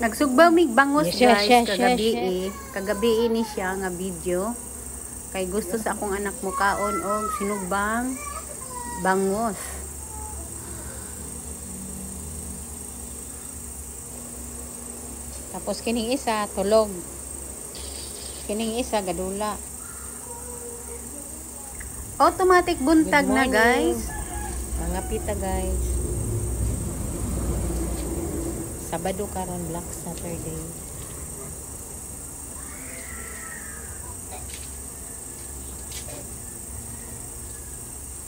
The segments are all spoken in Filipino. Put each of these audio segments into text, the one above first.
Nagsugbaw mig bangos Siya, guys siya. kagabi ni siya nga video kay gusto sa akong anak mo kaon og sinugbang bangos. Tapos kining isa tulog, kining isa gadula. Automatic buntag na guys. Mga pita guys. Sabado karon Black Saturday.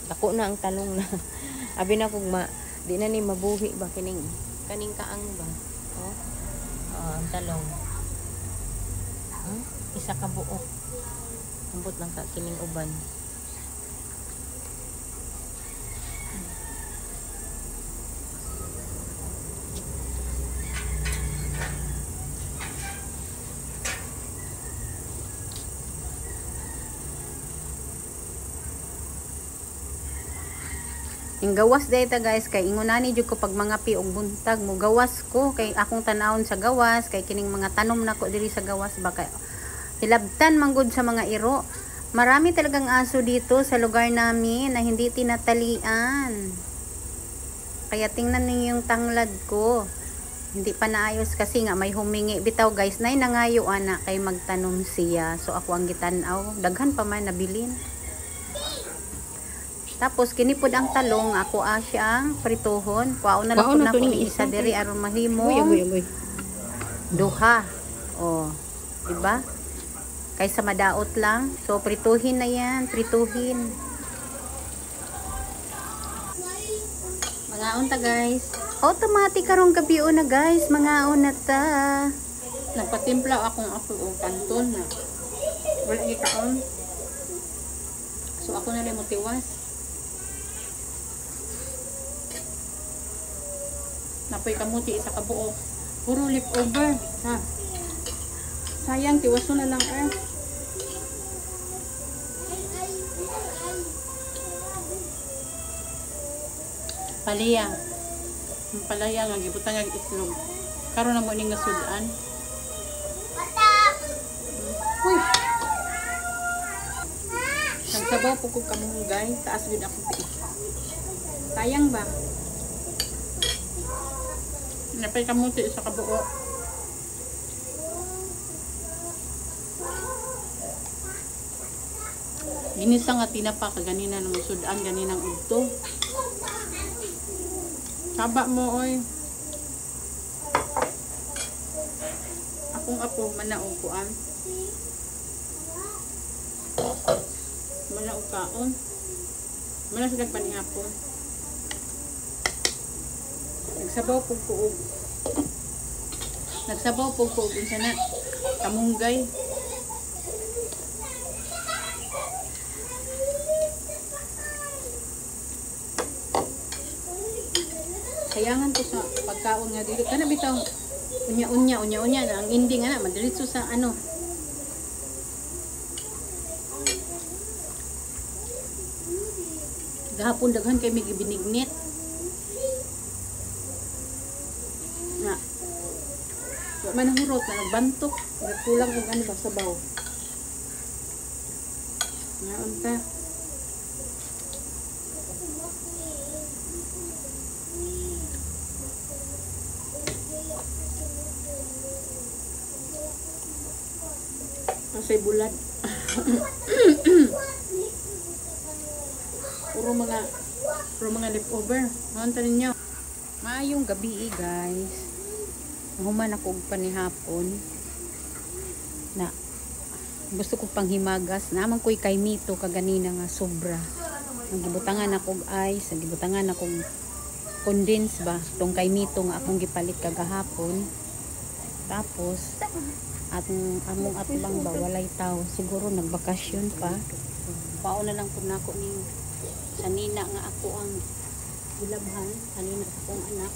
Dako na ang talong na. Abi na kog di na ni mabuhi ba kaning kaang ba. Oh. Ang talong. Isa ka buok. Ambot lang ka kining uban. Yung gawas data guys kay ingunani jud ko pag mga pi og buntag mo gawas ko kay akong tanawon sa gawas kay kining mga tanom nako diri sa gawas baka hilabtan manggod sa mga iro. Marami talagang aso dito sa lugar namin na hindi tinatalian. Kaya tingnan niyo yung tanglad ko. Hindi pa naayos kasi nga may humingi bitaw guys nay nangayo ana kay magtanom siya. So ako ang gitan-aw, daghan pa man nabilin. Tapos kinipod ang talong, ako siyang prituhon. Kuwaon na lang ko ni isa diri aron mahimo. Duha. Oh, diba? Kaysa madaot lang. So prituhin na yan, prituhin. Mangaon ta guys. Automatic karong gabi na guys, mangaon na ta. Nagpatimpla akong og kanton na. Wala gi kaon. So ako na lang mo tiwas. Napoy kamuti isa ka buo. Puro leftover. Ha. Sayang tiwaso na lang Palaya. Ang palaya nga gibutan nga islog. Karon na mo ning nasudan. Uy. Ang sabaw po kong kamunggay, taas gud akong tiis. Sayang ba? Napay kamuti sa kabuo. Ginisa nga tinapa kaganina ng sudan ganinang udto. Saba mo oy. Akong apo manaog kuan. Manaog kaon. Manas gag panihapon. Nagsabaw po kuog. Nagsabaw po kuog unsa na kamunggay. Sayangan ko sa pagkaon nga dili kana bitaw unya na ang ending ana madiretso sa ano. Gahapon daghan kay may gibinignit. Na. Wa man hurot na nagbantok, nagkulang og ano ba sabaw. Nga unta. Masay bulad. puro mga leftover. Manta ninyo. Maayong gabi guys. Nahuman ako panihapon na gusto ko pang himagas. Naman ko'y kay mito kaganina nga sobra. Nagibutangan akong ice, nagibutangan akong condense ba. Itong kay mito nga akong gipalit kagahapon. Tapos among atbang ba walay tao siguro nagbakasyon pa pao na lang po nako ni sanina nga ako ang gilabhan kanina akong anak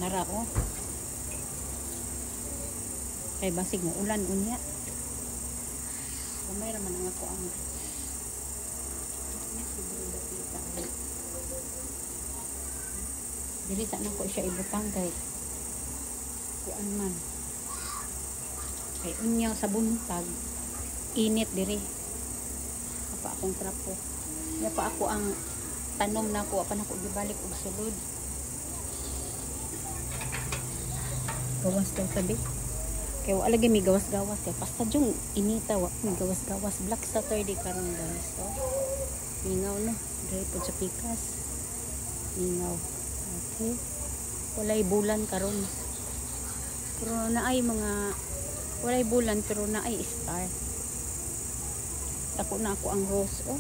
narao kay basig mo ulan unya kumay raman ang ako ang dili sa nako siya ibutang kay kuan man. Kay unyaw sa buntag, init diri. Apa akong trapo. Ya pa ako ang tanom na ko, apan ako gibalik og sulod. Gawas daw sabi. Kaya wala lagi may gawas-gawas kay basta jung inita wa may gawas-gawas. Black Saturday karon guys. So, mingaw no, diri po sa pikas. Mingaw. Okay. Walay bulan karon. Pero naay mga walay bulan pero naay star. Ako na ako ang rose oh.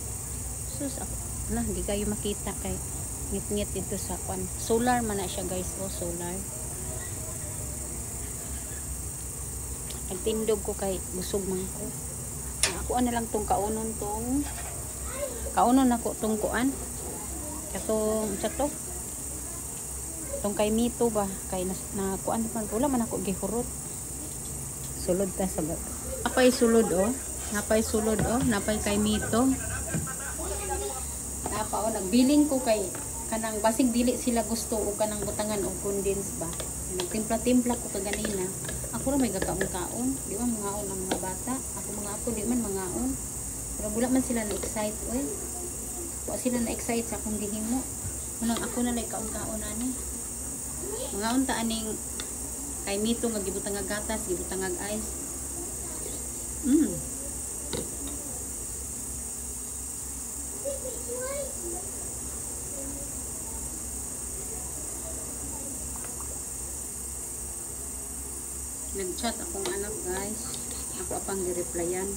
Sus ako na di kayo makita kay ngit-ngit dito sa kwan. Solar man na siya guys oh, solar. Nagtindog ko kay busog man ko. Ako na lang tong kaunon ako tong kuan. Katong chato. Tong kay Mito ba kay na kuan man wala man ako gihurot. Sulod ta sa napay sulod oh. Napay sulod oh, napay kay Mito. Napa oh, nagbiling ko kay kanang basig dili sila gusto o kanang butangan og condense ba. Nagtimpla-timpla ko kaganina. Ako ra may gakaon-kaon, di ba mangaon ang mga bata. Ako mga apo di man mangaon. Pero wala man sila na-excite oy. Wa sila na-excite sa akong gihimo. Munang ako na lay kaon-kaon ani. Mangaon ta aning kay Mito nga gibutang nga gatas, gibutang nga ice. Nag-chat akong anak guys. Ako apang gi-replyan.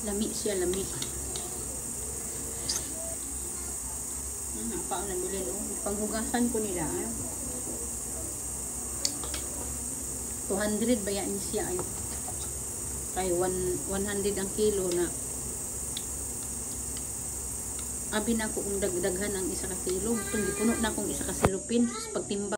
Lami siya, lami. Apa ang nabilin oh. Panghugasan ko nila. 200 ba yan siya ay. Kay 100 ang kilo na. Abi na ako kung dagdaghan ang isa ka kilo. Itong gipuno na akong isa ka silupin. Pagtimbang.